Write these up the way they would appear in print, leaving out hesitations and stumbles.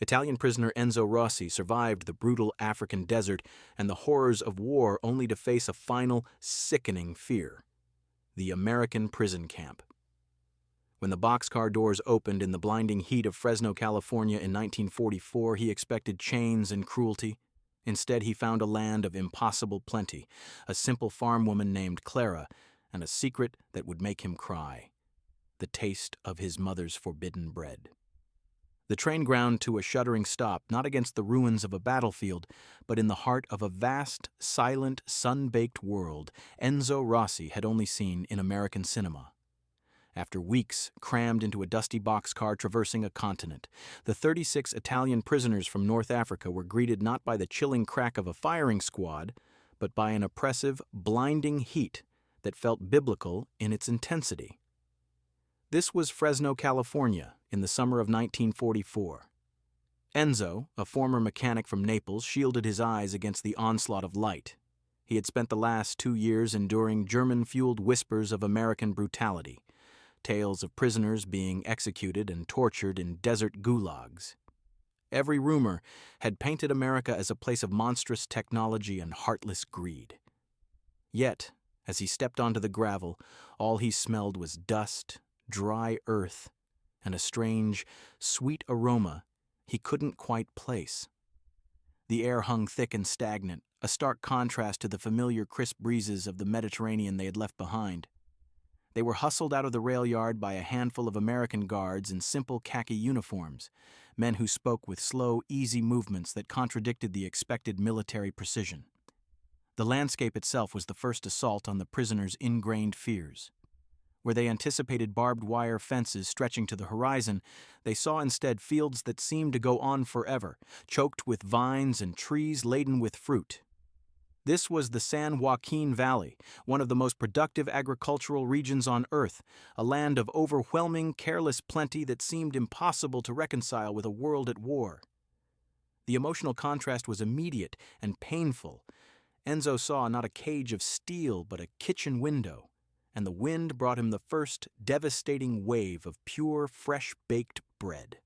Italian prisoner Enzo Rossi survived the brutal African desert and the horrors of war only to face a final, sickening fear: the American prison camp. When the boxcar doors opened in the blinding heat of Fresno, California in 1944, he expected chains and cruelty. Instead, he found a land of impossible plenty, a simple farm woman named Clara, and a secret that would make him cry: the taste of his mother's forbidden bread. The train ground to a shuddering stop, not against the ruins of a battlefield, but in the heart of a vast, silent, sun-baked world Enzo Rossi had only seen in American cinema. After weeks crammed into a dusty boxcar traversing a continent, the 36 Italian prisoners from North Africa were greeted not by the chilling crack of a firing squad, but by an oppressive, blinding heat that felt biblical in its intensity. This was Fresno, California, in the summer of 1944. Enzo, a former mechanic from Naples, shielded his eyes against the onslaught of light. He had spent the last 2 years enduring German-fueled whispers of American brutality, tales of prisoners being executed and tortured in desert gulags. Every rumor had painted America as a place of monstrous technology and heartless greed. Yet, as he stepped onto the gravel, all he smelled was dust, dry earth, and a strange, sweet aroma he couldn't quite place. The air hung thick and stagnant, a stark contrast to the familiar crisp breezes of the Mediterranean they had left behind. They were hustled out of the rail yard by a handful of American guards in simple khaki uniforms, men who spoke with slow, easy movements that contradicted the expected military precision. The landscape itself was the first assault on the prisoners' ingrained fears. Where they anticipated barbed wire fences stretching to the horizon, they saw instead fields that seemed to go on forever, choked with vines and trees laden with fruit. This was the San Joaquin Valley, one of the most productive agricultural regions on Earth, a land of overwhelming, careless plenty that seemed impossible to reconcile with a world at war. The emotional contrast was immediate and painful. Enzo saw not a cage of steel, but a kitchen window, and the wind brought him the first devastating wave of pure, fresh-baked bread.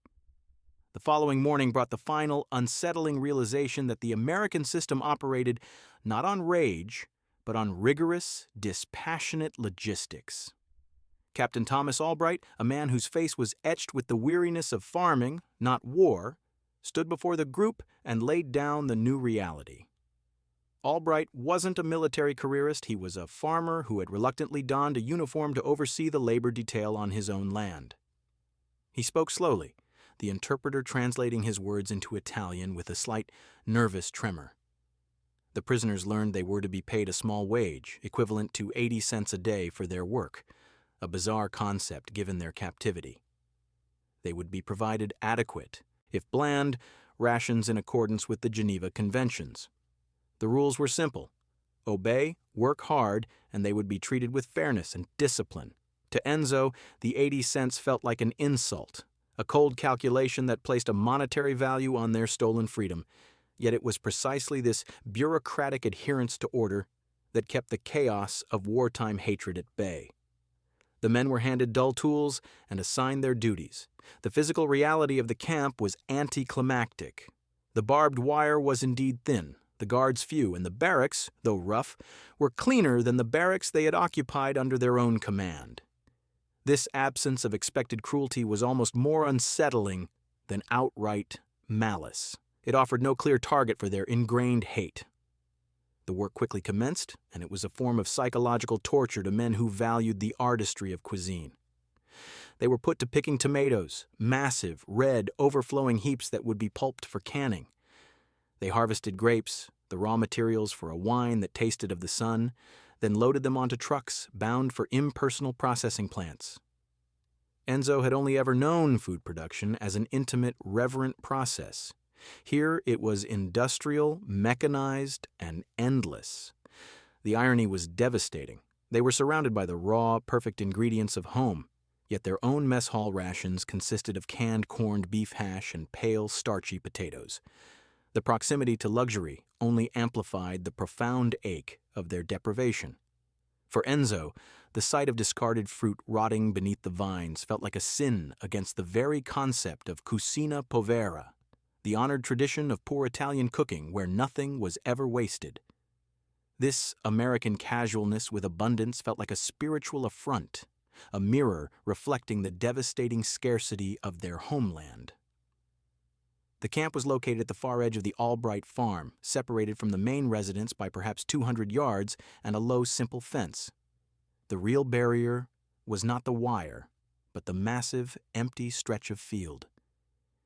The following morning brought the final, unsettling realization that the American system operated not on rage, but on rigorous, dispassionate logistics. Captain Thomas Albright, a man whose face was etched with the weariness of farming, not war, stood before the group and laid down the new reality. Albright wasn't a military careerist. He was a farmer who had reluctantly donned a uniform to oversee the labor detail on his own land. He spoke slowly, the interpreter translating his words into Italian with a slight, nervous tremor. The prisoners learned they were to be paid a small wage, equivalent to 80 cents a day for their work, a bizarre concept given their captivity. They would be provided adequate, if bland, rations in accordance with the Geneva Conventions. The rules were simple: obey, work hard, and they would be treated with fairness and discipline. To Enzo, the 80 cents felt like an insult, a cold calculation that placed a monetary value on their stolen freedom. Yet it was precisely this bureaucratic adherence to order that kept the chaos of wartime hatred at bay. The men were handed dull tools and assigned their duties. The physical reality of the camp was anticlimactic. The barbed wire was indeed thin, the guards few, and the barracks, though rough, were cleaner than the barracks they had occupied under their own command. This absence of expected cruelty was almost more unsettling than outright malice. It offered no clear target for their ingrained hate. The work quickly commenced, and it was a form of psychological torture to men who valued the artistry of cuisine. They were put to picking tomatoes, massive, red, overflowing heaps that would be pulped for canning. They harvested grapes, the raw materials for a wine that tasted of the sun, then loaded them onto trucks bound for impersonal processing plants. Enzo had only ever known food production as an intimate, reverent process. Here it was industrial, mechanized, and endless. The irony was devastating. They were surrounded by the raw, perfect ingredients of home, yet their own mess hall rations consisted of canned corned beef hash and pale, starchy potatoes. The proximity to luxury only amplified the profound ache of their deprivation. For Enzo, the sight of discarded fruit rotting beneath the vines felt like a sin against the very concept of cucina povera. the honored tradition of poor Italian cooking where nothing was ever wasted. This American casualness with abundance felt like a spiritual affront, a mirror reflecting the devastating scarcity of their homeland. The camp was located at the far edge of the Albright farm, separated from the main residence by perhaps 200 yards and a low, simple fence. The real barrier was not the wire, but the massive, empty stretch of field.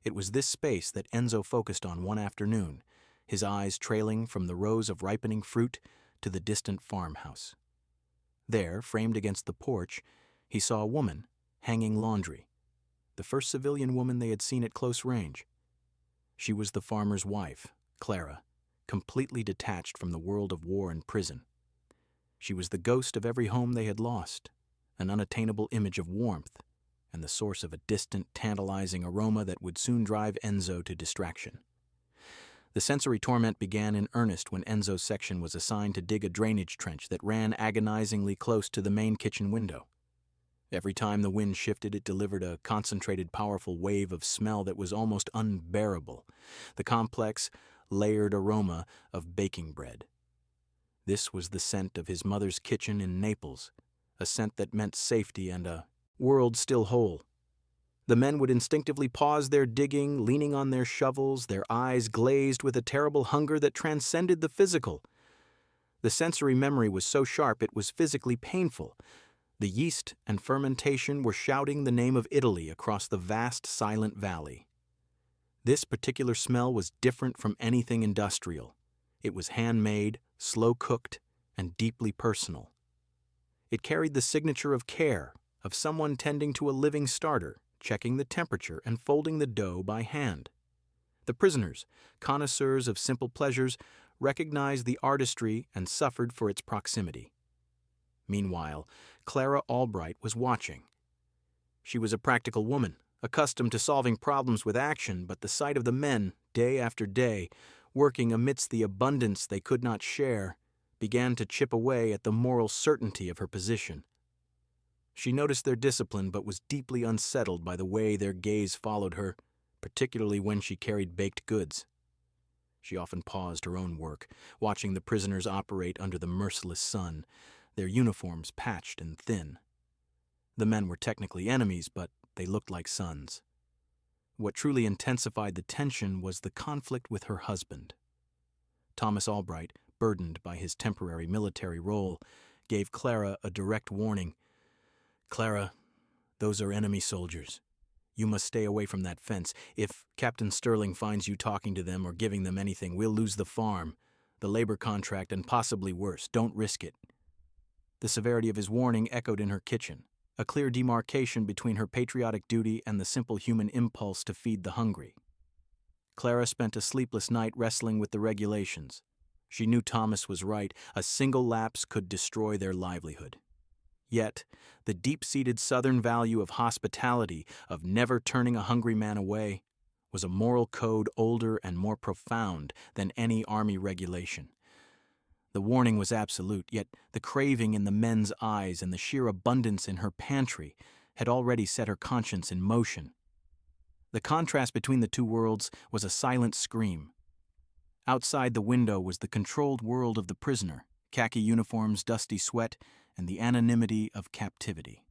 It was this space that Enzo focused on one afternoon, his eyes trailing from the rows of ripening fruit to the distant farmhouse. There, framed against the porch, he saw a woman hanging laundry, the first civilian woman they had seen at close range. She was the farmer's wife, Clara, completely detached from the world of war and prison. She was the ghost of every home they had lost, an unattainable image of warmth, and the source of a distant, tantalizing aroma that would soon drive Enzo to distraction. The sensory torment began in earnest when Enzo's section was assigned to dig a drainage trench that ran agonizingly close to the main kitchen window. Every time the wind shifted, it delivered a concentrated, powerful wave of smell that was almost unbearable, the complex, layered aroma of baking bread. This was the scent of his mother's kitchen in Naples, a scent that meant safety and a world still whole. The men would instinctively pause their digging, leaning on their shovels, their eyes glazed with a terrible hunger that transcended the physical. The sensory memory was so sharp it was physically painful. The yeast and fermentation were shouting the name of Italy across the vast, silent valley. This particular smell was different from anything industrial. It was handmade, slow-cooked, and deeply personal. It carried the signature of care, of someone tending to a living starter, checking the temperature and folding the dough by hand. The prisoners, connoisseurs of simple pleasures, recognized the artistry and suffered for its proximity. Meanwhile, Clara Albright was watching. She was a practical woman, accustomed to solving problems with action, but the sight of the men, day after day, working amidst the abundance they could not share, began to chip away at the moral certainty of her position. She noticed their discipline but was deeply unsettled by the way their gaze followed her, particularly when she carried baked goods. She often paused her own work, watching the prisoners operate under the merciless sun, their uniforms patched and thin. The men were technically enemies, but they looked like sons. What truly intensified the tension was the conflict with her husband. Thomas Albright, burdened by his temporary military role, gave Clara a direct warning. "Clara, those are enemy soldiers. You must stay away from that fence. If Captain Sterling finds you talking to them or giving them anything, we'll lose the farm, the labor contract, and possibly worse. Don't risk it." The severity of his warning echoed in her kitchen, a clear demarcation between her patriotic duty and the simple human impulse to feed the hungry. Clara spent a sleepless night wrestling with the regulations. She knew Thomas was right. A single lapse could destroy their livelihood. Yet, the deep-seated Southern value of hospitality, of never turning a hungry man away, was a moral code older and more profound than any army regulation. The warning was absolute, yet the craving in the men's eyes and the sheer abundance in her pantry had already set her conscience in motion. The contrast between the two worlds was a silent scream. Outside the window was the controlled world of the prisoner, khaki uniforms, dusty sweat, and the anonymity of captivity.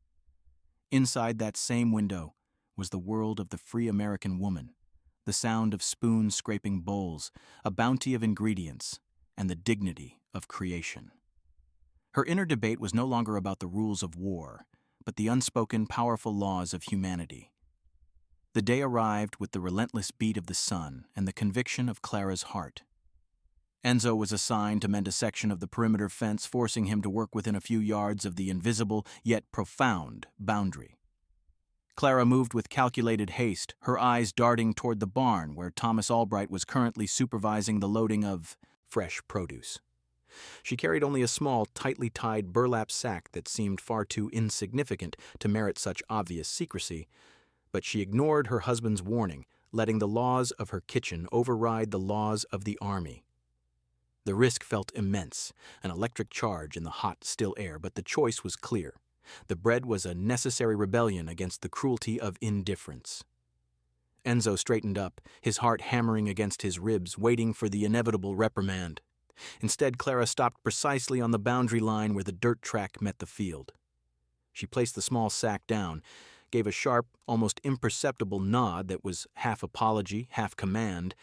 Inside that same window was the world of the free American woman, the sound of spoons scraping bowls, a bounty of ingredients, and the dignity of creation. Her inner debate was no longer about the rules of war, but the unspoken, powerful laws of humanity. The day arrived with the relentless beat of the sun and the conviction of Clara's heart. Enzo was assigned to mend a section of the perimeter fence, forcing him to work within a few yards of the invisible yet profound boundary. Clara moved with calculated haste, her eyes darting toward the barn where Thomas Albright was currently supervising the loading of fresh produce. She carried only a small, tightly tied burlap sack that seemed far too insignificant to merit such obvious secrecy, but she ignored her husband's warning, letting the laws of her kitchen override the laws of the army. The risk felt immense, an electric charge in the hot, still air, but the choice was clear. The bread was a necessary rebellion against the cruelty of indifference. Enzo straightened up, his heart hammering against his ribs, waiting for the inevitable reprimand. Instead, Clara stopped precisely on the boundary line where the dirt track met the field. She placed the small sack down, gave a sharp, almost imperceptible nod that was half apology, half command,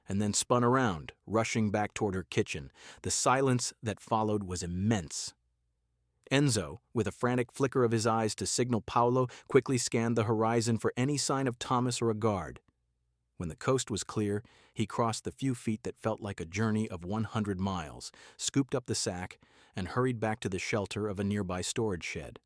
and then spun around, rushing back toward her kitchen. The silence that followed was immense. Enzo, with a frantic flicker of his eyes to signal Paolo, quickly scanned the horizon for any sign of Thomas or a guard. When the coast was clear, he crossed the few feet that felt like a journey of 100 miles, scooped up the sack, and hurried back to the shelter of a nearby storage shed.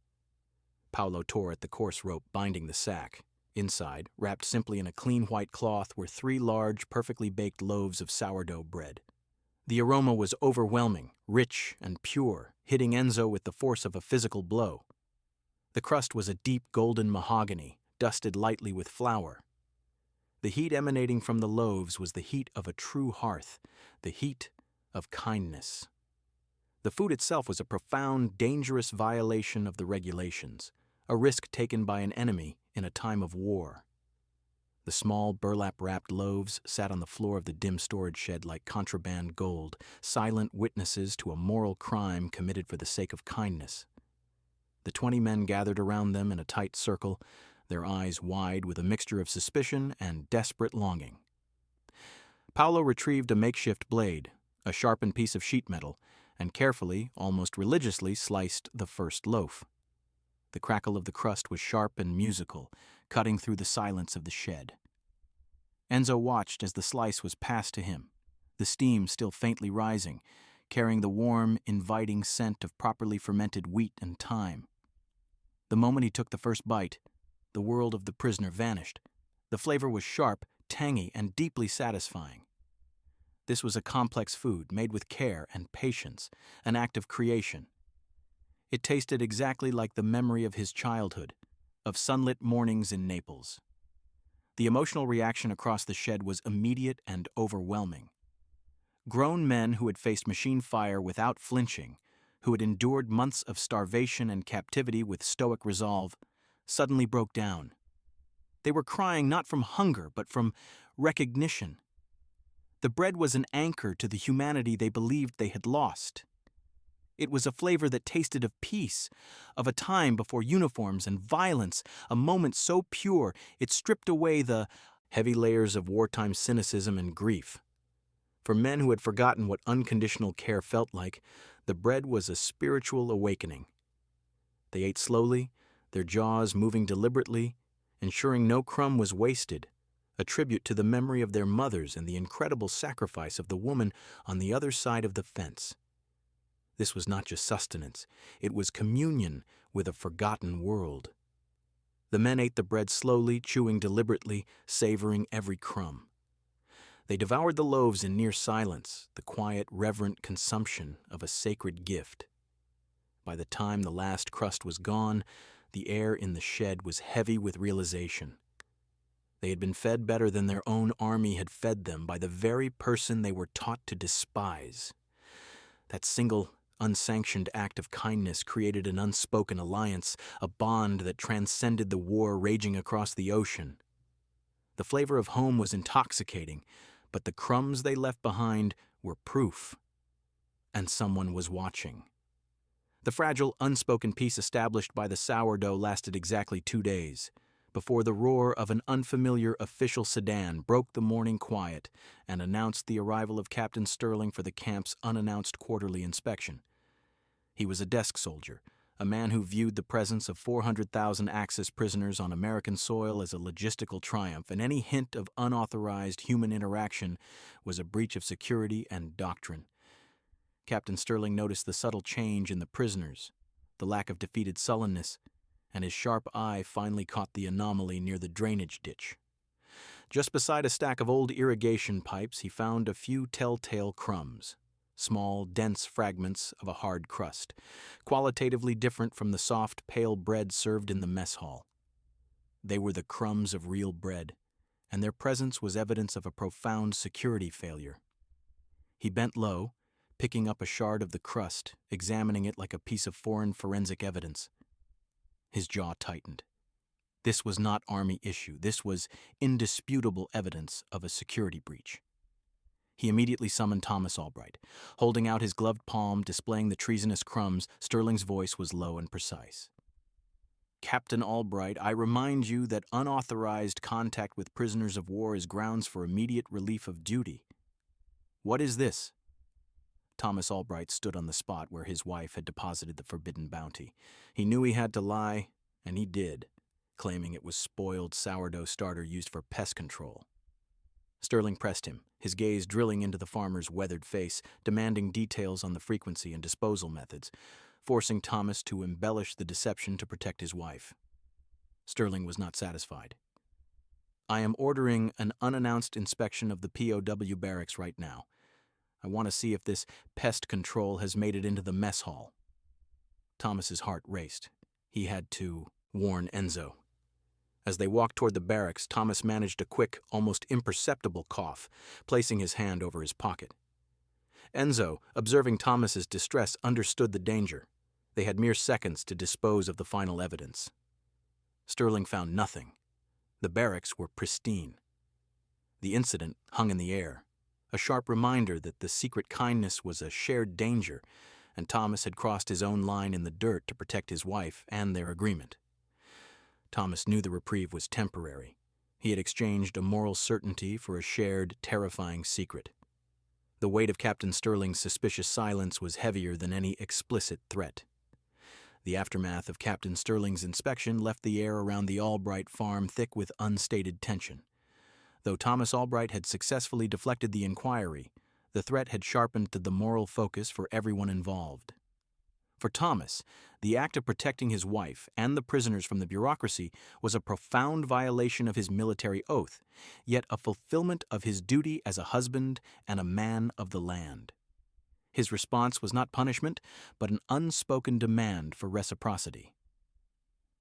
Paolo tore at the coarse rope binding the sack. Inside, wrapped simply in a clean white cloth, were 3 large, perfectly baked loaves of sourdough bread. The aroma was overwhelming, rich and pure, hitting Enzo with the force of a physical blow. The crust was a deep golden mahogany, dusted lightly with flour. The heat emanating from the loaves was the heat of a true hearth, the heat of kindness. The food itself was a profound, dangerous violation of the regulations, a risk taken by an enemy in a time of war. The small, burlap-wrapped loaves sat on the floor of the dim storage shed like contraband gold, silent witnesses to a moral crime committed for the sake of kindness. The 20 men gathered around them in a tight circle, their eyes wide with a mixture of suspicion and desperate longing. Paolo retrieved a makeshift blade, a sharpened piece of sheet metal, and carefully, almost religiously, sliced the first loaf. The crackle of the crust was sharp and musical, cutting through the silence of the shed. Enzo watched as the slice was passed to him, the steam still faintly rising, carrying the warm, inviting scent of properly fermented wheat and thyme. The moment he took the first bite, the world of the prisoner vanished. The flavor was sharp, tangy, and deeply satisfying. This was a complex food made with care and patience, an act of creation. It tasted exactly like the memory of his childhood, of sunlit mornings in Naples. The emotional reaction across the shed was immediate and overwhelming. Grown men who had faced machine fire without flinching, who had endured months of starvation and captivity with stoic resolve, suddenly broke down. They were crying not from hunger, but from recognition. The bread was an anchor to the humanity they believed they had lost. It was a flavor that tasted of peace, of a time before uniforms and violence, a moment so pure it stripped away the heavy layers of wartime cynicism and grief. For men who had forgotten what unconditional care felt like, the bread was a spiritual awakening. They ate slowly, their jaws moving deliberately, ensuring no crumb was wasted, a tribute to the memory of their mothers and the incredible sacrifice of the woman on the other side of the fence. This was not just sustenance, it was communion with a forgotten world. The men ate the bread slowly, chewing deliberately, savoring every crumb. They devoured the loaves in near silence, the quiet, reverent consumption of a sacred gift. By the time the last crust was gone, the air in the shed was heavy with realization. They had been fed better than their own army had fed them by the very person they were taught to despise. That single, unsanctioned act of kindness created an unspoken alliance, a bond that transcended the war raging across the ocean. The flavor of home was intoxicating, but the crumbs they left behind were proof. And someone was watching. The fragile, unspoken peace established by the sourdough lasted exactly 2 days, before the roar of an unfamiliar official sedan broke the morning quiet and announced the arrival of Captain Sterling for the camp's unannounced quarterly inspection. He was a desk soldier, a man who viewed the presence of 400,000 Axis prisoners on American soil as a logistical triumph, and any hint of unauthorized human interaction was a breach of security and doctrine. Captain Sterling noticed the subtle change in the prisoners, the lack of defeated sullenness, and his sharp eye finally caught the anomaly near the drainage ditch. Just beside a stack of old irrigation pipes, he found a few telltale crumbs. Small, dense fragments of a hard crust, qualitatively different from the soft, pale bread served in the mess hall. They were the crumbs of real bread, and their presence was evidence of a profound security failure. He bent low, picking up a shard of the crust, examining it like a piece of foreign forensic evidence. His jaw tightened. This was not Army issue. This was indisputable evidence of a security breach. He immediately summoned Thomas Albright. Holding out his gloved palm, displaying the treasonous crumbs, Sterling's voice was low and precise. Captain Albright, I remind you that unauthorized contact with prisoners of war is grounds for immediate relief of duty. What is this? Thomas Albright stood on the spot where his wife had deposited the forbidden bounty. He knew he had to lie, and he did, claiming it was spoiled sourdough starter used for pest control. Sterling pressed him, his gaze drilling into the farmer's weathered face, demanding details on the frequency and disposal methods, forcing Thomas to embellish the deception to protect his wife. Sterling was not satisfied. I am ordering an unannounced inspection of the POW barracks right now. I want to see if this pest control has made it into the mess hall. Thomas's heart raced. He had to warn Enzo. As they walked toward the barracks, Thomas managed a quick, almost imperceptible cough, placing his hand over his pocket. Enzo, observing Thomas's distress, understood the danger. They had mere seconds to dispose of the final evidence. Sterling found nothing. The barracks were pristine. The incident hung in the air, a sharp reminder that the secret kindness was a shared danger, and Thomas had crossed his own line in the dirt to protect his wife and their agreement. Thomas knew the reprieve was temporary. He had exchanged a moral certainty for a shared, terrifying secret. The weight of Captain Sterling's suspicious silence was heavier than any explicit threat. The aftermath of Captain Sterling's inspection left the air around the Albright farm thick with unstated tension. Though Thomas Albright had successfully deflected the inquiry, the threat had sharpened the moral focus for everyone involved. For Thomas, the act of protecting his wife and the prisoners from the bureaucracy was a profound violation of his military oath, yet a fulfillment of his duty as a husband and a man of the land. His response was not punishment, but an unspoken demand for reciprocity.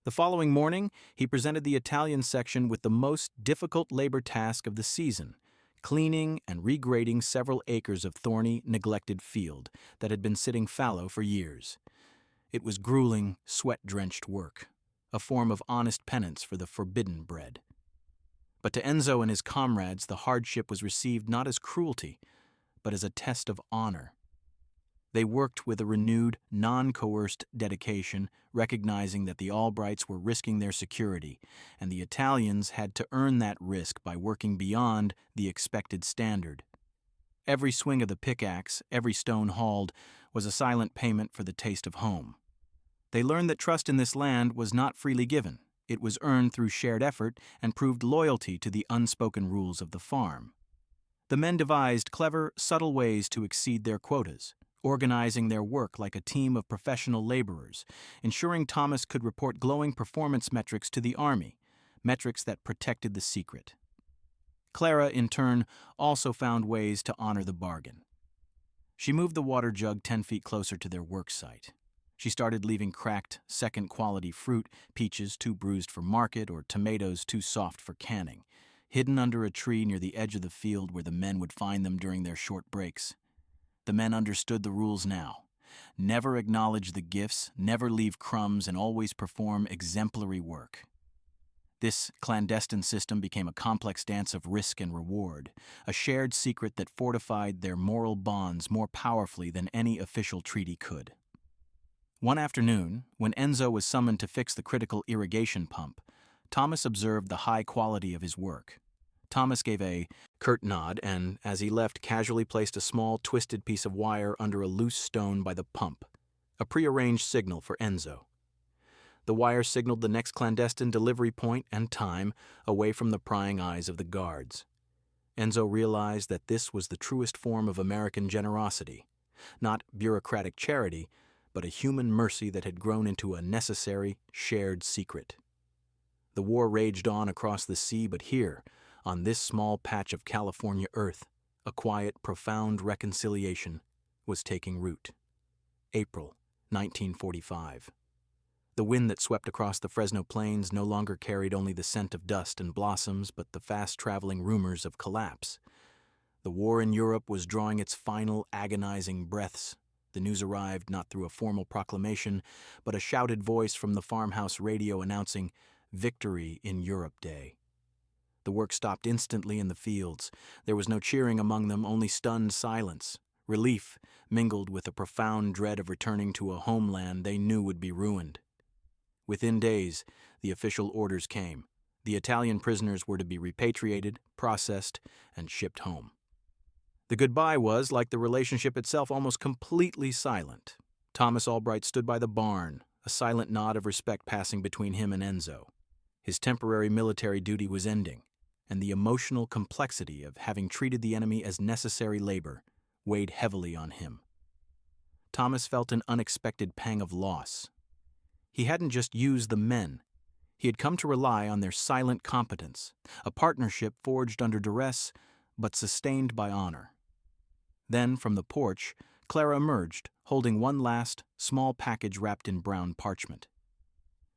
The following morning, he presented the Italian section with the most difficult labor task of the season, cleaning and regrading several acres of thorny, neglected field that had been sitting fallow for years. It was grueling, sweat-drenched work, a form of honest penance for the forbidden bread. But to Enzo and his comrades, the hardship was received not as cruelty, but as a test of honor. They worked with a renewed, non-coerced dedication, recognizing that the Albrights were risking their security, and the Italians had to earn that risk by working beyond the expected standard. Every swing of the pickaxe, every stone hauled, was a silent payment for the taste of home. They learned that trust in this land was not freely given. It was earned through shared effort and proved loyalty to the unspoken rules of the farm. The men devised clever, subtle ways to exceed their quotas, organizing their work like a team of professional laborers, ensuring Thomas could report glowing performance metrics to the Army, metrics that protected the secret. Clara, in turn, also found ways to honor the bargain. She moved the water jug 10 feet closer to their work site. She started leaving cracked, second-quality fruit, peaches too bruised for market or tomatoes too soft for canning, hidden under a tree near the edge of the field where the men would find them during their short breaks. The men understood the rules now. Never acknowledge the gifts, never leave crumbs, and always perform exemplary work. This clandestine system became a complex dance of risk and reward, a shared secret that fortified their moral bonds more powerfully than any official treaty could. One afternoon, when Enzo was summoned to fix the critical irrigation pump, Thomas observed the high quality of his work. Thomas gave a curt nod and, as he left, casually placed a small, twisted piece of wire under a loose stone by the pump, a prearranged signal for Enzo. The wire signaled the next clandestine delivery point and time away from the prying eyes of the guards. Enzo realized that this was the truest form of American generosity, not bureaucratic charity, but a human mercy that had grown into a necessary, shared secret. The war raged on across the sea, but here, on this small patch of California earth, a quiet, profound reconciliation was taking root. April 1945. The wind that swept across the Fresno plains no longer carried only the scent of dust and blossoms, but the fast-traveling rumors of collapse. The war in Europe was drawing its final agonizing breaths. The news arrived not through a formal proclamation, but a shouted voice from the farmhouse radio announcing, Victory in Europe Day. The work stopped instantly in the fields. There was no cheering among them, only stunned silence. Relief mingled with a profound dread of returning to a homeland they knew would be ruined. Within days, the official orders came. The Italian prisoners were to be repatriated, processed, and shipped home. The goodbye was, like the relationship itself, almost completely silent. Thomas Albright stood by the barn, a silent nod of respect passing between him and Enzo. His temporary military duty was ending, and the emotional complexity of having treated the enemy as necessary labor weighed heavily on him. Thomas felt an unexpected pang of loss. He hadn't just used the men. He had come to rely on their silent competence, a partnership forged under duress but sustained by honor. Then, from the porch, Clara emerged, holding one last, small package wrapped in brown parchment.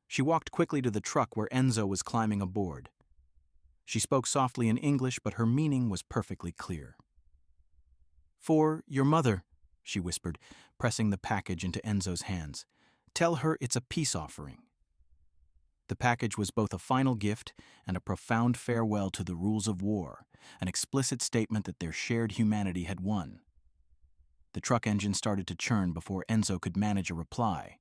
She walked quickly to the truck where Enzo was climbing aboard. She spoke softly in English, but her meaning was perfectly clear. "For your mother," she whispered, pressing the package into Enzo's hands. "Tell her it's a peace offering." The package was both a final gift and a profound farewell to the rules of war, an explicit statement that their shared humanity had won. The truck engine started to churn before Enzo could manage a reply.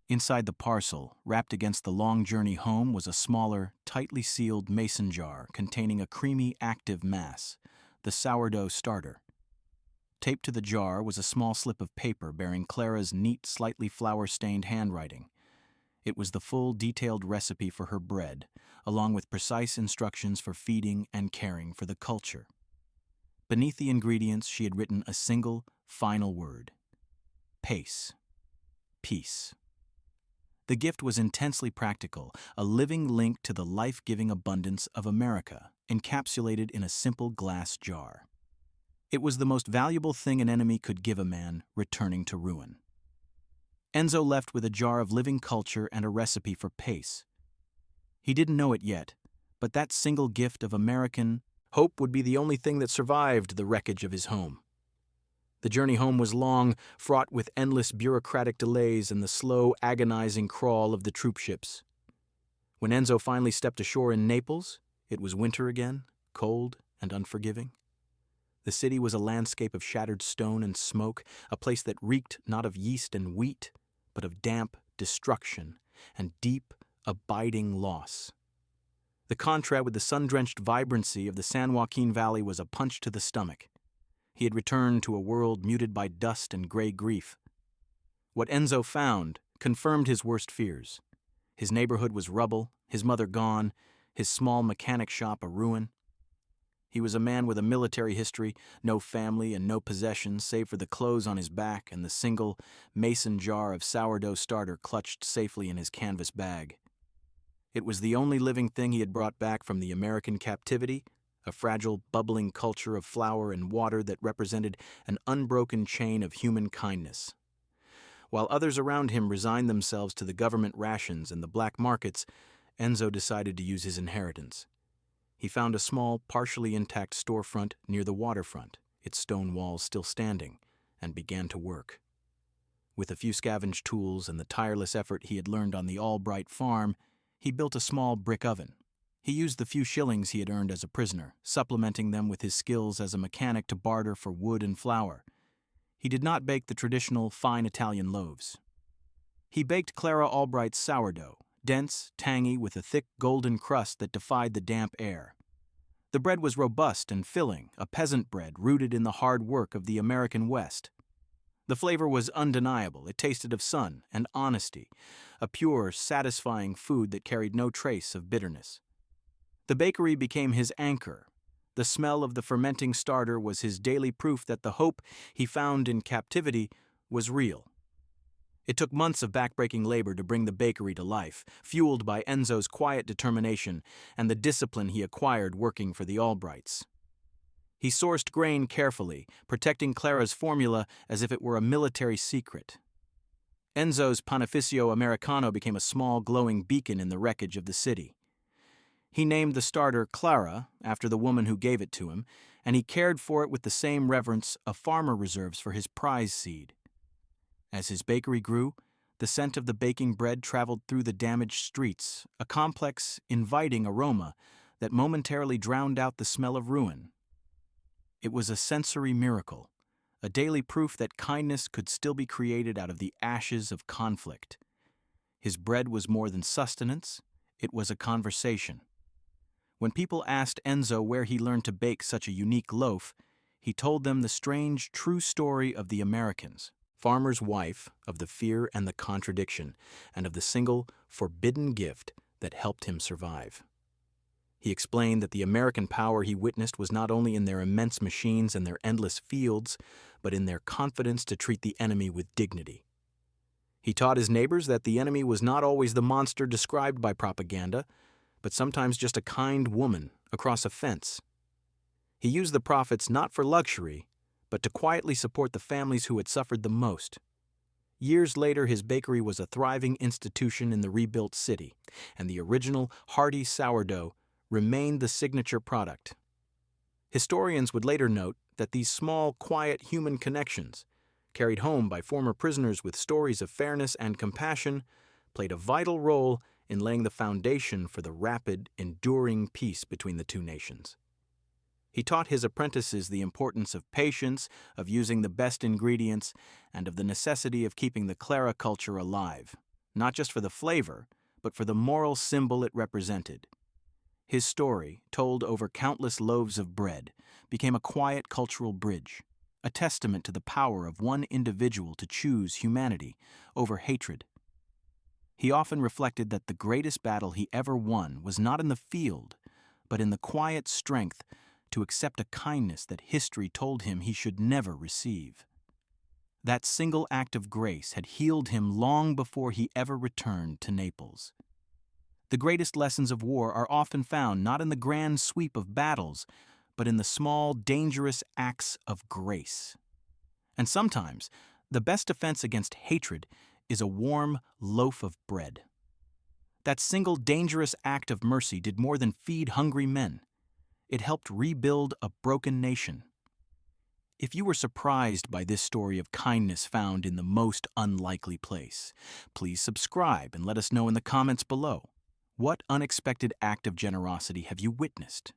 Inside the parcel, wrapped against the long journey home, was a smaller, tightly sealed mason jar containing a creamy, active mass, the sourdough starter. Taped to the jar was a small slip of paper bearing Clara's neat, slightly flour-stained handwriting. It was the full, detailed recipe for her bread, along with precise instructions for feeding and caring for the culture. Beneath the ingredients, she had written a single, final word: pace. Peace. The gift was intensely practical, a living link to the life-giving abundance of America, encapsulated in a simple glass jar. It was the most valuable thing an enemy could give a man returning to ruin. Enzo left with a jar of living culture and a recipe for pace. He didn't know it yet, but that single gift of American hope would be the only thing that survived the wreckage of his home. The journey home was long, fraught with endless bureaucratic delays and the slow, agonizing crawl of the troop ships. When Enzo finally stepped ashore in Naples, it was winter again, cold and unforgiving. The city was a landscape of shattered stone and smoke, a place that reeked not of yeast and wheat, but of damp destruction and deep, abiding loss. The contrast with the sun-drenched vibrancy of the San Joaquin Valley was a punch to the stomach. He had returned to a world muted by dust and gray grief. What Enzo found confirmed his worst fears. His neighborhood was rubble, his mother gone, his small mechanic shop a ruin. He was a man with a military history, no family and no possessions save for the clothes on his back and the single mason jar of sourdough starter clutched safely in his canvas bag. It was the only living thing he had brought back from the American captivity, a fragile, bubbling culture of flour and water that represented an unbroken chain of human kindness. While others around him resigned themselves to the government rations and the black markets, Enzo decided to use his inheritance. He found a small, partially intact storefront near the waterfront, its stone walls still standing, and began to work. With a few scavenged tools and the tireless effort he had learned on the Albright farm, he built a small brick oven. He used the few shillings he had earned as a prisoner, supplementing them with his skills as a mechanic to barter for wood and flour. He did not bake the traditional fine Italian loaves. He baked Clara Albright's sourdough, dense, tangy, with a thick golden crust that defied the damp air. The bread was robust and filling, a peasant bread rooted in the hard work of the American West. The flavor was undeniable. It tasted of sun and honesty, a pure, satisfying food that carried no trace of bitterness. The bakery became his anchor. The smell of the fermenting starter was his daily proof that the hope he found in captivity was real. It took months of backbreaking labor to bring the bakery to life, fueled by Enzo's quiet determination and the discipline he acquired working for the Albrights. He sourced grain carefully, protecting Clara's formula as if it were a military secret. Enzo's Panificio Americano became a small, glowing beacon in the wreckage of the city. He named the starter Clara, after the woman who gave it to him, and he cared for it with the same reverence a farmer reserves for his prize seed. As his bakery grew, The scent of the baking bread traveled through the damaged streets, a complex, inviting aroma that momentarily drowned out the smell of ruin. It was a sensory miracle, a daily proof that kindness could still be created out of the ashes of conflict. His bread was more than sustenance, it was a conversation. When people asked Enzo where he learned to bake such a unique loaf, he told them the strange, true story of the Americans, farmer's wife, of the fear and the contradiction, and of the single, forbidden gift that helped him survive. He explained that the American power he witnessed was not only in their immense machines and their endless fields, but in their confidence to treat the enemy with dignity. He taught his neighbors that the enemy was not always the monster described by propaganda, but sometimes just a kind woman across a fence. He used the profits not for luxury, but to quietly support the families who had suffered the most. Years later, his bakery was a thriving institution in the rebuilt city, and the original hearty sourdough remained the signature product. Historians would later note that these small, quiet human connections, carried home by former prisoners with stories of fairness and compassion, played a vital role in laying the foundation for the rapid, enduring peace between the two nations. He taught his apprentices the importance of patience, of using the best ingredients, and of the necessity of keeping the Clara culture alive, not just for the flavor, but for the moral symbol it represented. His story, told over countless loaves of bread, became a quiet cultural bridge, a testament to the power of one individual to choose humanity over hatred. He often reflected that the greatest battle he ever won was not in the field, but in the quiet strength to accept a kindness that history told him he should never receive. That single act of grace had healed him long before he ever returned to Naples. The greatest lessons of war are often found not in the grand sweep of battles, but in the small, dangerous acts of grace. And sometimes, the best defense against hatred is a warm loaf of bread. That single dangerous act of mercy did more than feed hungry men. It helped rebuild a broken nation. If you were surprised by this story of kindness found in the most unlikely place, please subscribe and let us know in the comments below. What unexpected act of generosity have you witnessed?